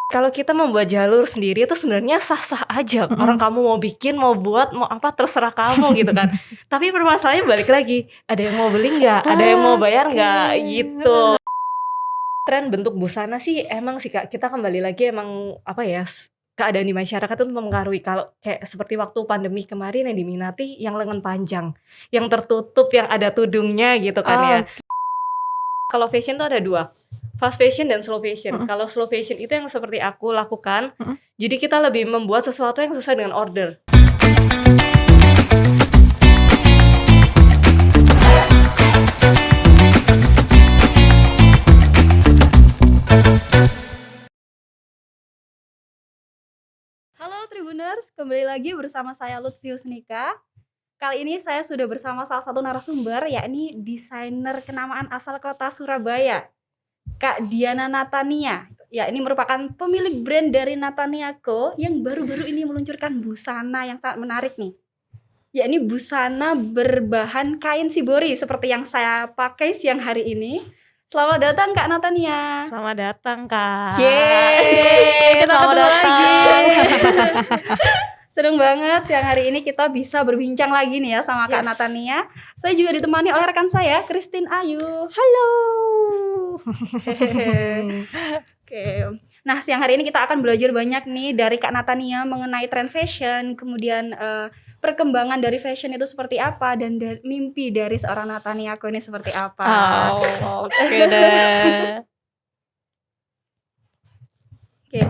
Kalau kita membuat jalur sendiri itu sebenarnya sah-sah aja. Orang kamu mau bikin, mau buat, mau apa terserah kamu gitu kan. Tapi permasalahannya balik lagi, ada yang mau beli nggak? Ada yang mau bayar nggak? Gitu. Tren bentuk busana sih emang sih Kak, kita kembali lagi emang apa ya, keadaan di masyarakat itu mempengaruhi. Kalau kayak seperti waktu pandemi kemarin yang diminati yang lengan panjang, yang tertutup, yang ada tudungnya gitu kan ya. Kalau fashion tuh ada dua, fast fashion dan slow fashion. Kalau slow fashion itu yang seperti aku lakukan, jadi kita lebih membuat sesuatu yang sesuai dengan order. Halo Tribuners, kembali lagi bersama saya Lutfius Nika. Kali ini saya sudah bersama salah satu narasumber, yakni desainer kenamaan asal kota Surabaya, Kak Diana Natania. Ya, ini merupakan pemilik brand dari Natania Co yang baru-baru ini meluncurkan busana yang sangat menarik nih. Yakni busana berbahan kain shibori seperti yang saya pakai siang hari ini. Selamat datang Kak Natania. Selamat datang Kak. Yeay, kita Selamat ketemu datang. lagi. Seneng banget siang hari ini kita bisa berbincang lagi nih ya sama Kak Yes. Natania. Saya juga ditemani oleh rekan saya, Christine Ayu. Halo. Oke. Nah, siang hari ini kita akan belajar banyak nih dari Kak Natania mengenai tren fashion, kemudian perkembangan dari fashion itu seperti apa, dan mimpi dari seorang Natania ini seperti apa. Oke deh. Oke.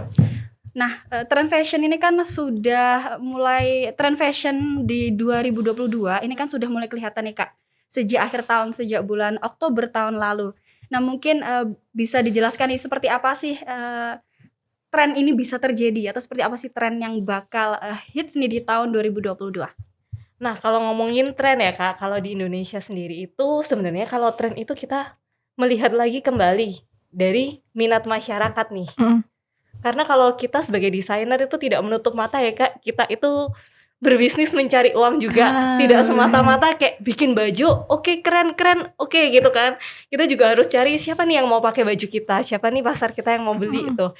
Nah, tren fashion ini kan sudah mulai, tren fashion di 2022 ini kan sudah mulai kelihatan nih Kak, sejak akhir tahun, sejak bulan Oktober tahun lalu. Nah, mungkin bisa dijelaskan nih seperti apa sih tren ini bisa terjadi, atau seperti apa sih tren yang bakal hit nih di tahun 2022? Nah, kalau ngomongin tren ya Kak, kalau di Indonesia sendiri itu sebenarnya kalau tren itu kita melihat lagi kembali dari minat masyarakat nih. Karena kalau kita sebagai desainer itu tidak menutup mata ya Kak, kita itu berbisnis mencari uang juga. Tidak semata-mata kayak bikin baju, oke, keren, oke gitu kan. Kita juga harus cari siapa nih yang mau pakai baju kita, siapa nih pasar kita yang mau beli itu.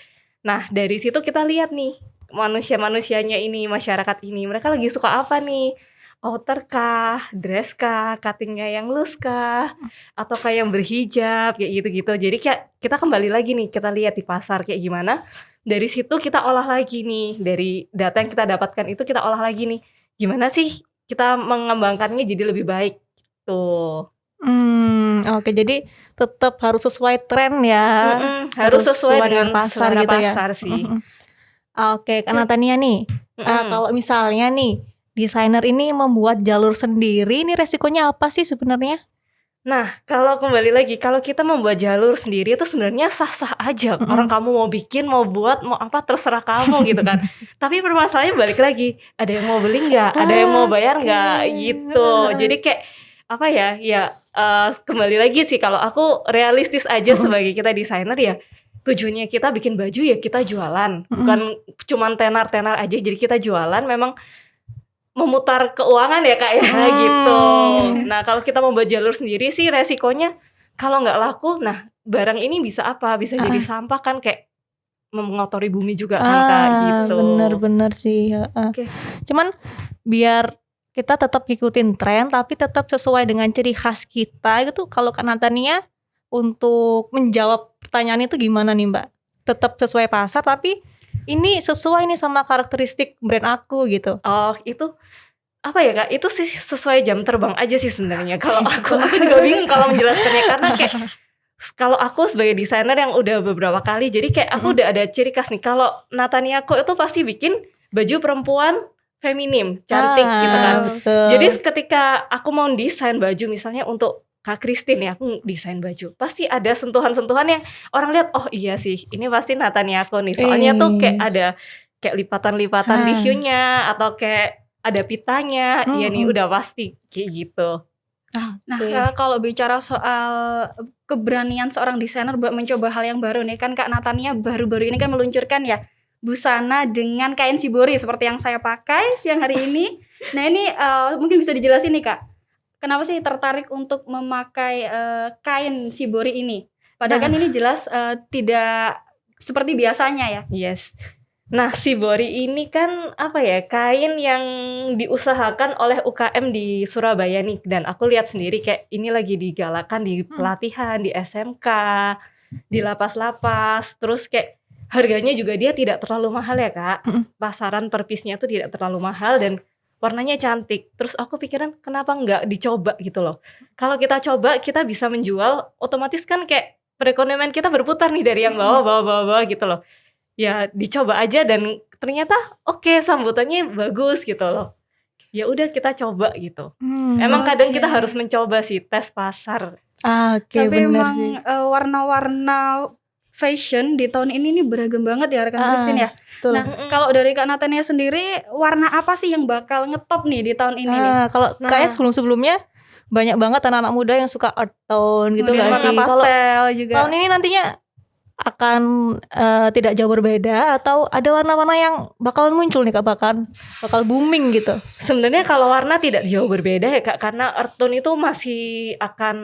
Nah, dari situ kita lihat nih manusia-manusianya ini, masyarakat ini, mereka lagi suka apa nih? Outer kah, dress kah, cutting-nya yang loose kah, atau kayak yang berhijab, kayak gitu-gitu. Jadi kayak kita kembali lagi nih, kita lihat di pasar kayak gimana. Dari situ kita olah lagi nih, dari data yang kita dapatkan itu kita olah lagi nih. Gimana sih kita mengembangkannya jadi lebih baik gitu. Oke, jadi tetap harus sesuai tren ya. Harus sesuai dengan pasar selera gitu ya. pasar sih. Oke, Kak Natania nih, kalau misalnya nih desainer ini membuat jalur sendiri, ini resikonya apa sih sebenarnya? Nah, kalau kembali lagi, kalau kita membuat jalur sendiri itu sebenarnya sah-sah aja. Orang kamu mau bikin, mau buat, mau apa terserah kamu gitu kan. Tapi permasalahannya balik lagi, ada yang mau beli nggak? Ada yang mau bayar nggak? Gitu. Jadi kayak apa ya? Ya kembali lagi sih kalau aku realistis aja sebagai kita desainer ya. Tujuannya kita bikin baju ya kita jualan, bukan cuman tenar-tenar aja. Jadi kita jualan memang memutar keuangan ya Kak ya gitu. Nah, kalau kita membuat jalur sendiri sih resikonya kalau nggak laku, nah barang ini bisa apa? Bisa jadi sampah kan, kayak mengotori bumi juga kan Kak gitu. Bener-bener sih. Oke. Cuman biar kita tetap ngikutin tren tapi tetap sesuai dengan ciri khas kita gitu. Kalau Kak Natania untuk menjawab pertanyaan itu gimana nih Mbak? Tetap sesuai pasar tapi ini sesuai nih sama karakteristik brand aku gitu. Oh, itu apa ya Kak? Itu sih sesuai jam terbang aja sih sebenarnya. Kalau aku juga bingung kalau menjelaskannya karena kayak kalau aku sebagai desainer yang udah beberapa kali, jadi kayak aku udah ada ciri khas nih. Kalau Natania Co itu pasti bikin baju perempuan feminim, cantik gitu kan. Betul. Jadi ketika aku mau desain baju misalnya untuk Kak Christine ya, aku desain baju, pasti ada sentuhan-sentuhan yang orang lihat, oh iya sih, ini pasti Natania Co nih. Soalnya tuh kayak ada kayak lipatan-lipatan tisunya atau kayak ada pitanya, iya nih udah pasti kayak gitu. Nah, kalau bicara soal keberanian seorang desainer buat mencoba hal yang baru nih, kan Kak Natania baru-baru ini kan meluncurkan ya busana dengan kain shibori seperti yang saya pakai siang hari ini. Nah, ini mungkin bisa dijelasin nih Kak, kenapa sih tertarik untuk memakai kain shibori ini? Padahal kan ini jelas tidak seperti biasanya ya. Yes. Nah, shibori ini kan apa ya, kain yang diusahakan oleh UKM di Surabaya nih, dan aku lihat sendiri kayak ini lagi digalakan di pelatihan, di SMK, di lapas-lapas, terus kayak harganya juga dia tidak terlalu mahal ya Kak. Pasaran per piece-nya tuh tidak terlalu mahal dan warnanya cantik. Terus aku pikiran kenapa nggak dicoba gitu loh. Kalau kita coba kita bisa menjual, otomatis kan kayak perekonomian kita berputar nih dari yang bawah gitu loh. Ya dicoba aja dan ternyata oke, sambutannya bagus gitu loh. Ya udah kita coba gitu. Emang kadang kita harus mencoba sih, tes pasar. Oke, Tapi bener emang sih. warna-warna fashion di tahun ini nih beragam banget ya rekan Christine ya. Betul. Nah, kalau dari Kak Natania sendiri, warna apa sih yang bakal ngetop nih di tahun ini nih? Kalau kayaknya sebelum-sebelumnya banyak banget anak-anak muda yang suka earth tone gitu Kemudian nggak warna sih? Kalau pastel juga. tahun ini nantinya akan tidak jauh berbeda atau ada warna-warna yang bakal muncul nih Kak, bakal booming gitu? Sebenarnya kalau warna tidak jauh berbeda ya Kak, karena earth tone itu masih akan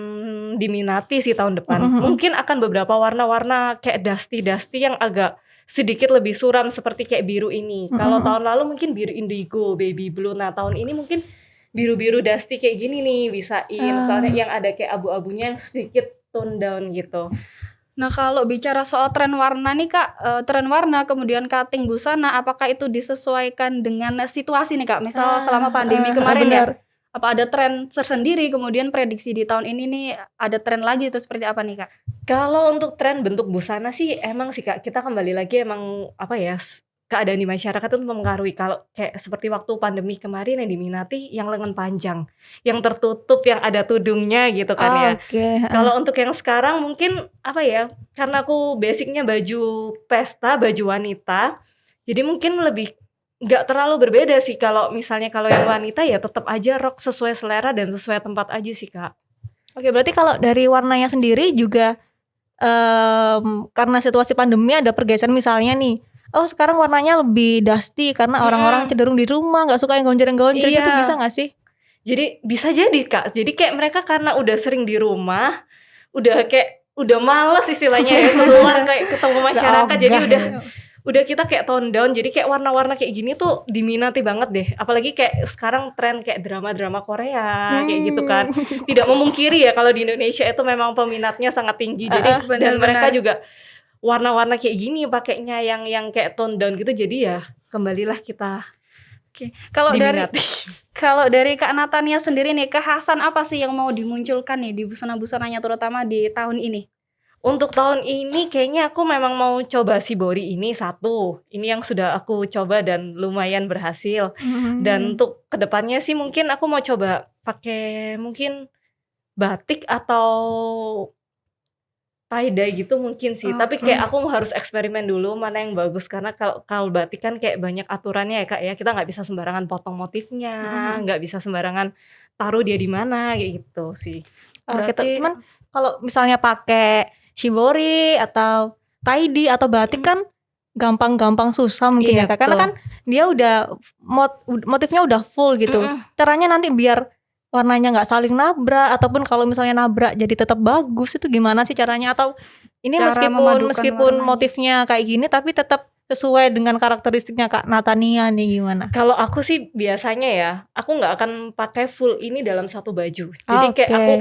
diminati sih tahun depan. Mungkin akan beberapa warna-warna kayak dusty yang agak sedikit lebih suram seperti kayak biru ini. Kalau tahun lalu mungkin biru indigo, baby blue. Nah tahun ini mungkin biru-biru dusty kayak gini nih bisain. Soalnya yang ada kayak abu-abunya yang sedikit tone down gitu. Nah, kalau bicara soal tren warna nih Kak, tren warna kemudian cutting busana, apakah itu disesuaikan dengan situasi nih Kak? Misal selama pandemi kemarin ya, apa ada tren tersendiri, kemudian prediksi di tahun ini nih ada tren lagi itu seperti apa nih Kak? Kalau untuk tren bentuk busana sih emang sih Kak, kita kembali lagi emang apa ya, keadaan di masyarakat itu mempengaruhi. Kalau kayak seperti waktu pandemi kemarin yang diminati yang lengan panjang, yang tertutup, yang ada tudungnya gitu kan ya. Kalau untuk yang sekarang mungkin apa ya, karena aku basicnya baju pesta, baju wanita, jadi mungkin lebih nggak terlalu berbeda sih. Kalau misalnya kalau yang wanita ya tetap aja rok sesuai selera dan sesuai tempat aja sih Kak. Oke, berarti kalau dari warnanya sendiri juga karena situasi pandemi ada pergeseran misalnya nih, sekarang warnanya lebih dusty karena orang-orang cenderung di rumah nggak suka yang gonjreng-gonjreng gitu, bisa nggak sih? Jadi bisa jadi Kak, jadi kayak mereka karena udah sering di rumah, udah malas istilahnya ya keluar kayak ketemu masyarakat, jadi udah kita kayak tone down, jadi kayak warna-warna kayak gini tuh diminati banget deh. Apalagi kayak sekarang tren kayak drama-drama Korea kayak gitu kan. Tidak memungkiri ya kalau di Indonesia itu memang peminatnya sangat tinggi. Jadi dan mereka juga warna-warna kayak gini pakainya yang kayak tone down gitu, jadi ya kembalilah kita. Oke. Kalau dari Kak Natania sendiri nih, kekhasan apa sih yang mau dimunculkan nih di busana-busananya terutama di tahun ini? Untuk tahun ini kayaknya aku memang mau coba shibori ini satu. Ini yang sudah aku coba dan lumayan berhasil. Dan untuk kedepannya sih mungkin aku mau coba pakai mungkin batik atau tie-dye gitu mungkin sih. Tapi kayak aku harus eksperimen dulu mana yang bagus. Karena kalau batik kan kayak banyak aturannya ya Kak ya. Kita nggak bisa sembarangan potong motifnya, nggak bisa sembarangan taruh dia di mana kayak gitu sih. Berarti teman kalau misalnya pakai shibori atau tie-dye atau batik kan gampang susah mungkin ya Kak. Karena kan dia udah motifnya udah full gitu. Caranya nanti biar warnanya nggak saling nabrak, ataupun kalau misalnya nabrak jadi tetap bagus, itu gimana sih caranya? Atau ini meskipun motifnya kayak gini tapi tetap sesuai dengan karakteristiknya Kak Natania nih, gimana? Kalau aku sih biasanya ya, aku nggak akan pakai full ini dalam satu baju. Jadi kayak aku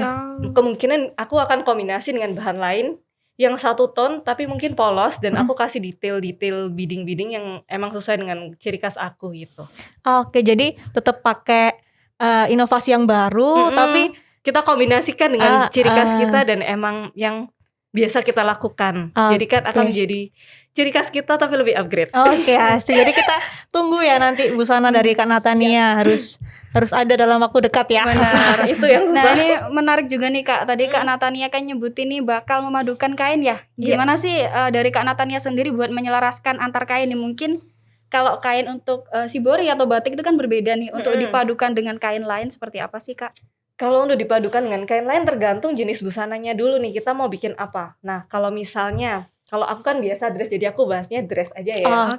kemungkinan aku akan kombinasi dengan bahan lain yang satu ton tapi mungkin polos, dan aku kasih detail biding-biding yang emang sesuai dengan ciri khas aku gitu. Oke, jadi tetap pakai inovasi yang baru, tapi kita kombinasikan dengan ciri khas kita dan emang yang biasa kita lakukan. Jadi kan akan menjadi ciri khas kita tapi lebih upgrade. Oke, asik. Jadi kita tunggu ya nanti busana dari Kak Natania harus ada dalam waktu dekat ya. Benar. Itu yang susah. Nah, ini menarik juga nih Kak. Tadi Kak Natania kan nyebutin nih bakal memadukan kain ya. Gimana sih dari Kak Natania sendiri buat menyelaraskan antar kain nih? Mungkin kalau kain untuk shibori atau batik itu kan berbeda nih. Untuk dipadukan dengan kain lain seperti apa sih Kak? Kalau untuk dipadukan dengan kain lain tergantung jenis busananya dulu nih, kita mau bikin apa. Nah kalau misalnya, kalau aku kan biasa dress, jadi aku bahasnya dress aja ya.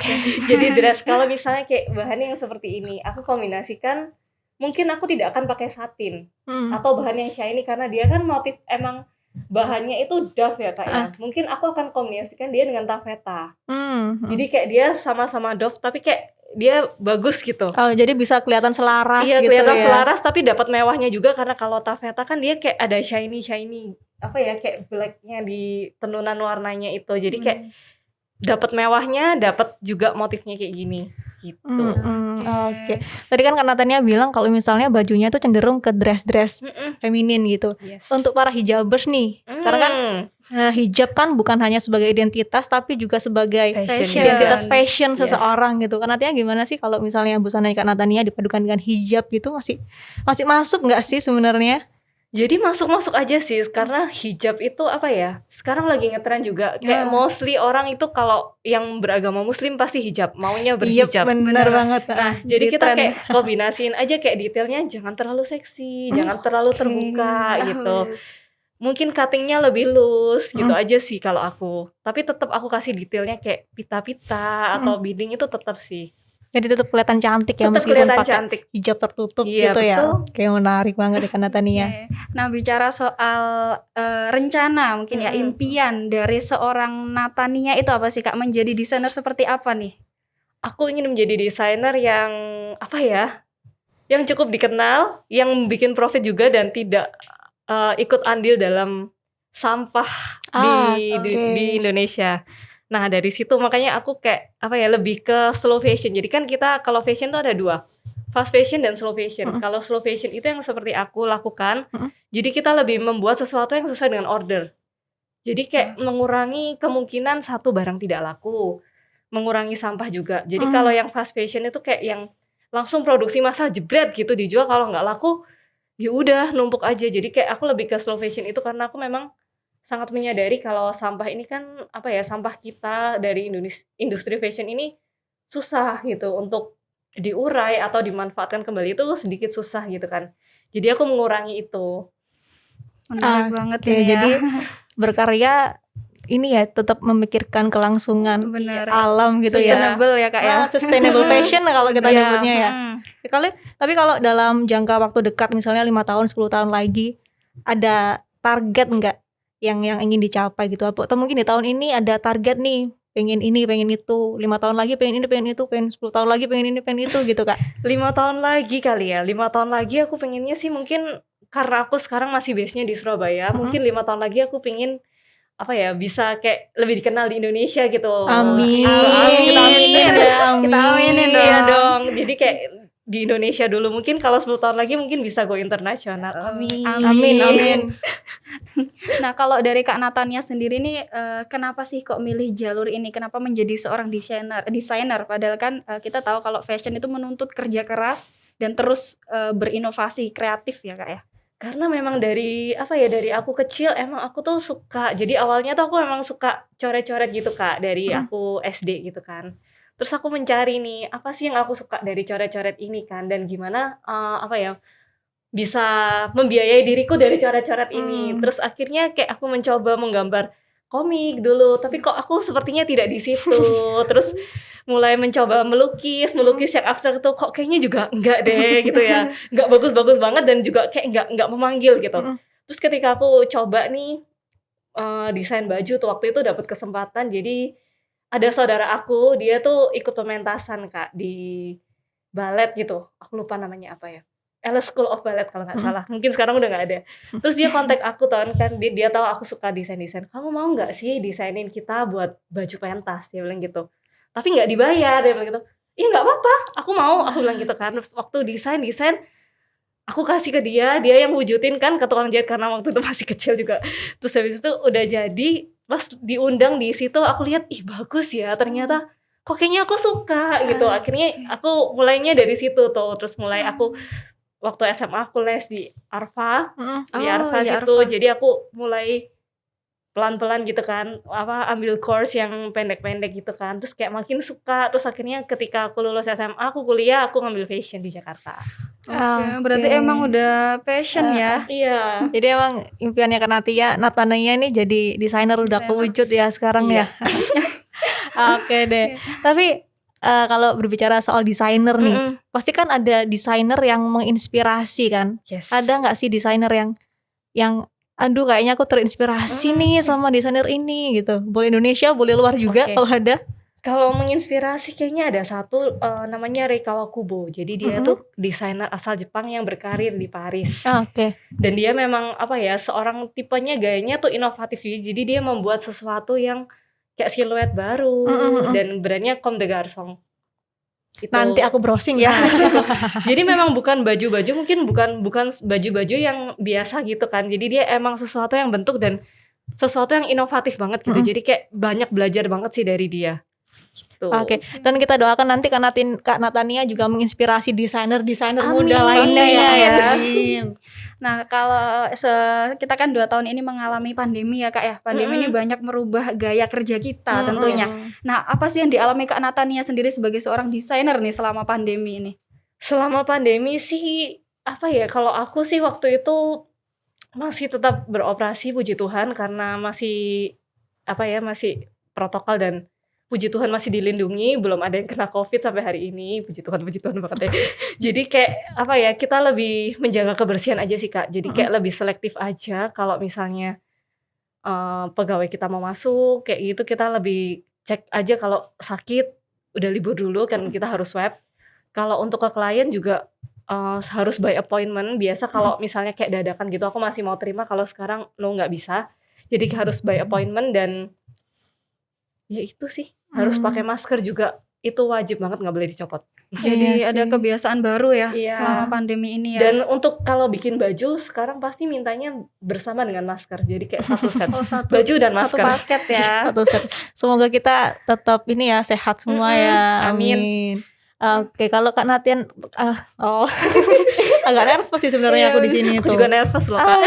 Jadi dress, kalau misalnya kayak bahan yang seperti ini, aku kombinasikan, mungkin aku tidak akan pakai satin atau bahan yang shiny karena dia kan motif emang bahannya itu Dove ya Kak ya. Mungkin aku akan kombinasikan dia dengan taffeta. Jadi kayak dia sama-sama Dove tapi kayak dia bagus gitu. Oh, jadi bisa kelihatan selaras Iya, gitu kelihatan ya. selaras tapi dapat mewahnya juga karena kalau taffeta kan dia kayak ada shiny apa ya, kayak blacknya di tenunan warnanya itu. Jadi kayak dapat mewahnya, dapat juga motifnya kayak gini gitu. Oke. Tadi kan Kak Natania bilang kalau misalnya bajunya itu cenderung ke dress-dress feminin gitu. Yes. Untuk para hijabers nih, sekarang kan hijab kan bukan hanya sebagai identitas tapi juga sebagai Fashion. identitas fashion Yes. seseorang gitu. Kak Natania gimana sih kalau misalnya busana Kak Natania dipadukan dengan hijab gitu, masih masuk nggak sih sebenarnya? Jadi masuk aja sih karena hijab itu apa ya, sekarang lagi ngetren juga kayak mostly orang itu kalau yang beragama muslim pasti hijab, maunya berhijab. Iya, bener banget. Nah jadi kita kayak kombinasiin aja kayak detailnya jangan terlalu seksi, jangan terlalu terbuka gitu. Mungkin cuttingnya lebih loose gitu aja sih kalau aku. Tapi tetap aku kasih detailnya kayak pita-pita atau beading itu tetap sih. Jadi tetap kelihatan cantik ya Tetap meskipun kelihatan pakai cantik. hijab tertutup Iya, gitu betul. ya. Kayak menarik banget ya Kak Natania. Nah, bicara soal rencana mungkin ya, impian dari seorang Natania itu apa sih Kak? Menjadi desainer seperti apa nih? Aku ingin menjadi desainer yang apa ya? Yang cukup dikenal, yang bikin profit juga dan tidak ikut andil dalam sampah di Indonesia. Nah dari situ makanya aku kayak apa ya, lebih ke slow fashion. Jadi kan kita kalau fashion tuh ada dua, fast fashion dan slow fashion. Kalau slow fashion itu yang seperti aku lakukan. Jadi kita lebih membuat sesuatu yang sesuai dengan order. Jadi kayak mengurangi kemungkinan satu barang tidak laku, mengurangi sampah juga. Jadi kalau yang fast fashion itu kayak yang langsung produksi massal jebret gitu dijual, kalau nggak laku ya udah numpuk aja. Jadi kayak aku lebih ke slow fashion itu karena aku memang sangat menyadari kalau sampah ini kan apa ya, sampah kita dari industri fashion ini susah gitu untuk diurai atau dimanfaatkan kembali, itu sedikit susah gitu kan. Jadi aku mengurangi itu. Menarik banget ini ya. Jadi berkarya ini ya tetap memikirkan kelangsungan alam gitu Sustainable ya Kak ya. Sustainable fashion kalau kita nyebutnya ya. Tapi kalau dalam jangka waktu dekat misalnya 5 tahun 10 tahun lagi, ada target enggak yang ingin dicapai gitu? Atau mungkin di tahun ini ada target nih, pengen ini, pengen itu, 5 tahun lagi pengen ini, pengen itu, pengen 10 tahun lagi pengen ini, pengen itu gitu Kak. 5 tahun lagi kali ya. 5 tahun lagi aku pengennya sih mungkin karena aku sekarang masih base-nya di Surabaya, mungkin 5 tahun lagi aku pengen apa ya, bisa kayak lebih dikenal di Indonesia gitu. Amin. Kita aminin dong. Iya dong. Jadi kayak di Indonesia dulu, mungkin kalau 10 tahun lagi mungkin bisa go internasional. Amin. Nah kalau dari Kak Natania sendiri nih, kenapa sih kok milih jalur ini? Kenapa menjadi seorang desainer? Padahal kan kita tahu kalau fashion itu menuntut kerja keras dan terus berinovasi kreatif ya Kak ya. Karena memang dari apa ya, dari aku kecil emang aku tuh suka. Jadi awalnya tuh aku memang suka coret-coret gitu Kak, dari aku SD gitu kan. Terus aku mencari nih, apa sih yang aku suka dari coret-coret ini kan, dan gimana apa ya, bisa membiayai diriku dari coret-coret ini. Terus akhirnya kayak aku mencoba menggambar komik dulu, tapi kok aku sepertinya tidak di situ. Terus mulai mencoba melukis yang abstrak itu kok kayaknya juga enggak deh gitu ya, enggak bagus-bagus banget dan juga kayak enggak memanggil gitu. Terus ketika aku coba nih desain baju tuh, waktu itu dapat kesempatan, jadi ada saudara aku, dia tuh ikut pementasan Kak di ballet gitu, aku lupa namanya apa ya, LS School of Ballet kalau nggak salah, mungkin sekarang udah nggak ada. Terus dia kontak aku kan dia tahu aku suka desain, kamu mau nggak sih desainin kita buat baju pentas, dia bilang gitu. Tapi nggak dibayar, dia bilang gitu. Iya nggak apa-apa, aku mau, aku bilang gitu kan. Terus waktu desain aku kasih ke dia yang wujudin kan ke tukang jahit karena waktu itu masih kecil juga. Terus habis itu udah jadi, pas diundang di situ aku lihat, ih bagus ya ternyata, kok kayaknya aku suka gitu. Akhirnya aku mulainya dari situ tuh. Terus mulai aku waktu SMA aku les di Arfa, di Arfa situ. Jadi aku mulai pelan-pelan gitu kan, ambil course yang pendek-pendek gitu kan. Terus kayak makin suka. Terus akhirnya ketika aku lulus SMA, aku kuliah, aku ngambil fashion di Jakarta. Berarti emang udah passion ya. Iya. Jadi emang impiannya Kak Natania ini jadi desainer udah kewujud ya sekarang ya. Oke deh. Tapi kalau berbicara soal desainer nih, pasti kan ada desainer yang menginspirasi kan. Yes. Ada nggak sih desainer yang aduh kayaknya aku terinspirasi nih sama desainer ini gitu. Boleh Indonesia, boleh luar juga Oke. kalau ada. Kalau menginspirasi kayaknya ada satu, namanya Rei Kawakubo. Jadi dia tuh desainer asal Jepang yang berkarir di Paris. Oke. Dan dia memang apa ya, seorang tipenya gayanya tuh inovatif. Jadi dia membuat sesuatu yang kayak siluet baru dan brandnya Comme des Garçons. Itu. Nanti aku browsing ya. Nah, gitu. Jadi memang bukan baju-baju, mungkin bukan baju-baju yang biasa gitu kan. Jadi dia emang sesuatu yang bentuk dan sesuatu yang inovatif banget gitu. Jadi kayak banyak belajar banget sih dari dia. Gitu. Oke, dan kita doakan nanti Kak Natania juga menginspirasi desainer-desainer Amin, muda lainnya pastinya ya. ya. Amin. Nah, kalau kita kan 2 tahun ini mengalami pandemi ya Kak ya. Pandemi ini banyak merubah gaya kerja kita tentunya. Nah, apa sih yang dialami Kak Natania sendiri sebagai seorang desainer nih selama pandemi ini? Selama pandemi sih apa ya, kalau aku sih waktu itu masih tetap beroperasi, puji Tuhan, karena masih apa ya, masih protokol dan puji Tuhan masih dilindungi, belum ada yang kena COVID sampai hari ini, puji Tuhan banget ya. Jadi kayak apa ya, kita lebih menjaga kebersihan aja sih Kak. Jadi kayak lebih selektif aja kalau misalnya pegawai kita mau masuk kayak gitu, kita lebih cek aja kalau sakit udah libur dulu kan kita harus swab. Kalau untuk ke klien juga harus by appointment. Biasa kalau misalnya kayak dadakan gitu aku masih mau terima, kalau sekarang nggak bisa. Jadi harus by appointment dan ya itu sih, harus pakai masker juga, itu wajib banget, nggak boleh dicopot. Jadi Iya ada sih. kebiasaan baru ya Iya. selama pandemi ini ya. Dan untuk kalau bikin baju sekarang pasti mintanya bersama dengan masker. Jadi kayak satu set baju dan Satu masker. paket ya. Satu set. Semoga kita tetap ini ya sehat semua ya. Amin. Oke, kalau Kak Natian agak nervous sih sebenarnya aku di sini Aku tuh. juga nervous loh Kak.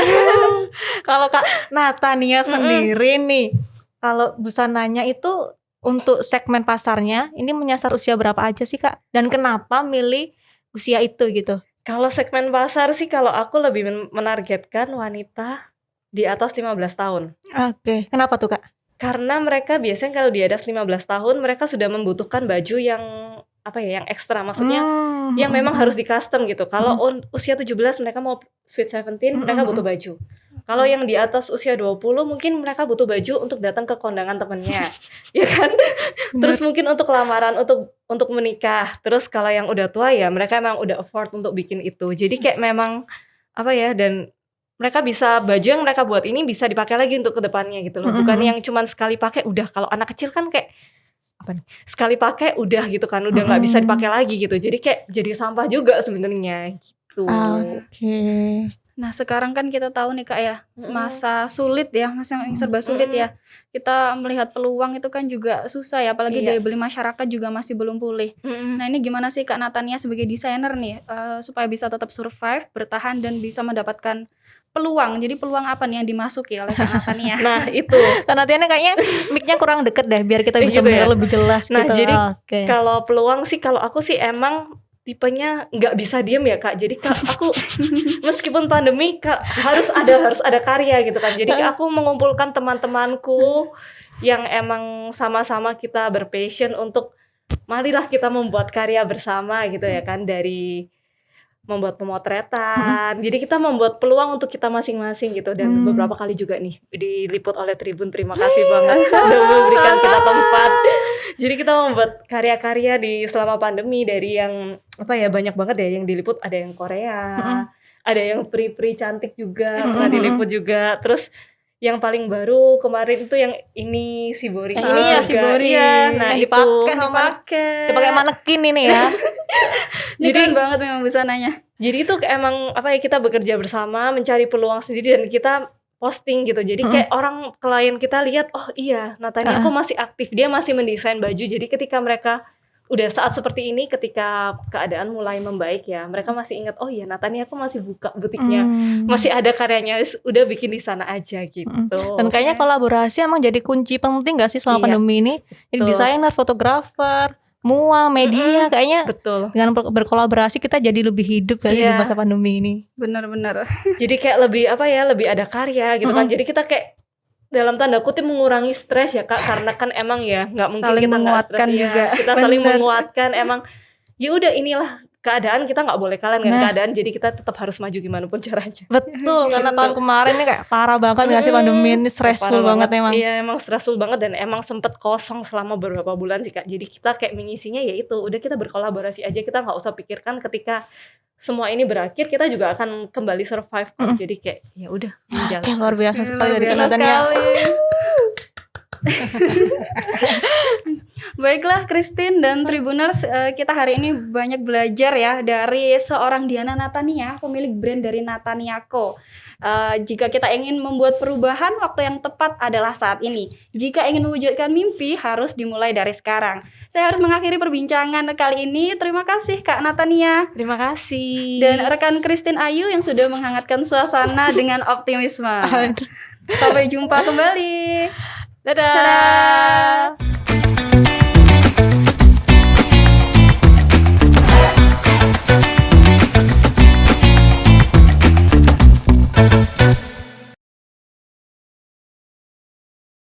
Kalau Kak Natania sendiri nih, kalau busananya itu untuk segmen pasarnya ini menyasar usia berapa aja sih Kak? Dan kenapa milih usia itu gitu? Kalau segmen pasar sih kalau aku lebih menargetkan wanita di atas 15 tahun. Oke, kenapa tuh Kak? Karena mereka biasanya kalau di atas 15 tahun mereka sudah membutuhkan baju yang apa ya, yang ekstra, maksudnya yang memang harus di custom gitu. Kalau usia 17 mereka mau sweet 17 mereka butuh baju. Kalau yang di atas usia 20 mungkin mereka butuh baju untuk datang ke kondangan temennya. Ya kan? Terus mungkin untuk lamaran, untuk menikah. Terus kalau yang udah tua ya mereka memang udah afford untuk bikin itu. Jadi kayak memang apa ya, dan mereka bisa, baju yang mereka buat ini bisa dipakai lagi untuk kedepannya gitu loh. Bukan yang cuman sekali pakai udah. Kalau anak kecil kan kayak apa nih, sekali pakai udah gitu kan, udah nggak bisa dipakai lagi gitu. Jadi kayak jadi sampah juga sebenarnya gitu. Oke. Nah, sekarang kan kita tahu nih Kak ya, masa sulit ya, masa yang serba sulit ya. Kita melihat peluang itu kan juga susah ya, apalagi daya beli masyarakat juga masih belum pulih. Nah, ini gimana sih Kak Natania sebagai desainer nih supaya bisa tetap survive, bertahan dan bisa mendapatkan peluang. Jadi peluang apa nih yang dimasuki oleh Kak Natania? Nah itu Kak Natania kayaknya mic-nya kurang deket deh biar kita bisa Gitu ya? mendengar lebih jelas Nah, gitu. jadi Oke. kalau peluang sih, kalau aku sih emang tipenya nggak bisa diem ya Kak. Jadi aku meskipun pandemi Kak, harus ada karya gitu kan. Jadi aku mengumpulkan teman-temanku yang emang sama-sama kita berpassion untuk marilah kita membuat karya bersama gitu ya kan. Dari membuat pemotretan, jadi kita membuat peluang untuk kita masing-masing gitu. Dan beberapa kali juga nih diliput oleh Tribun, terima kasih banget sudah memberikan kita tempat. Jadi kita membuat karya-karya di selama pandemi, dari yang apa ya, banyak banget ya yang diliput. Ada yang Korea, ada yang pri-pri cantik juga pernah diliput juga. Terus yang paling baru kemarin itu yang ini Shibori. Yang ini ya, juga. Shibori. Iya, nah Yang itu dipakai manekin ini ya. Ini keren banget memang busananya. Jadi itu emang apa ya, kita bekerja bersama, mencari peluang sendiri, dan kita posting gitu. Jadi kayak orang, klien kita lihat, oh iya Natania kok masih aktif, dia masih mendesain baju. Jadi ketika mereka udah saat seperti ini, ketika keadaan mulai membaik ya, mereka masih ingat, oh iya Natania aku masih buka butiknya, masih ada karyanya, udah bikin di sana aja gitu. Dan kayaknya kolaborasi emang jadi kunci penting gak sih selama pandemi ini? Jadi desainer, fotografer, semua media kayaknya Betul. dengan berkolaborasi kita jadi lebih hidup kali di masa pandemi ini. Benar-benar. Jadi kayak lebih apa ya, lebih ada karya gitu kan. Jadi kita kayak dalam tanda kutip mengurangi stres ya Kak, karena kan emang ya nggak mungkin Saling kita nggak stres menguatkan ya. juga. Kita saling menguatkan, emang ya udah inilah keadaan kita nggak boleh kalah dengan Nah. keadaan, jadi kita tetap harus maju gimana pun caranya. Betul, karena tahun kemarin ini kayak parah banget nggak sih pandemi ini, stressful Parah banget emang. Iya, emang stressful banget dan emang sempet kosong selama beberapa bulan sih Kak. Jadi kita kayak mengisinya ya itu, udah kita berkolaborasi aja, kita nggak usah pikirkan ketika semua ini berakhir kita juga akan kembali survive kok. Jadi kayak ya udah Oke, jalan. luar biasa sekali dari Biasa Natania. sekali. Baiklah Christine dan Tribuners, kita hari ini banyak belajar ya dari seorang Diana Natania, pemilik brand dari Natania Co. Jika kita ingin membuat perubahan, waktu yang tepat adalah saat ini. Jika ingin mewujudkan mimpi, harus dimulai dari sekarang. Saya harus mengakhiri perbincangan kali ini. Terima kasih Kak Natania Terima kasih. dan rekan Christine Ayu yang sudah menghangatkan suasana dengan optimisme. Sampai jumpa kembali. Dadah.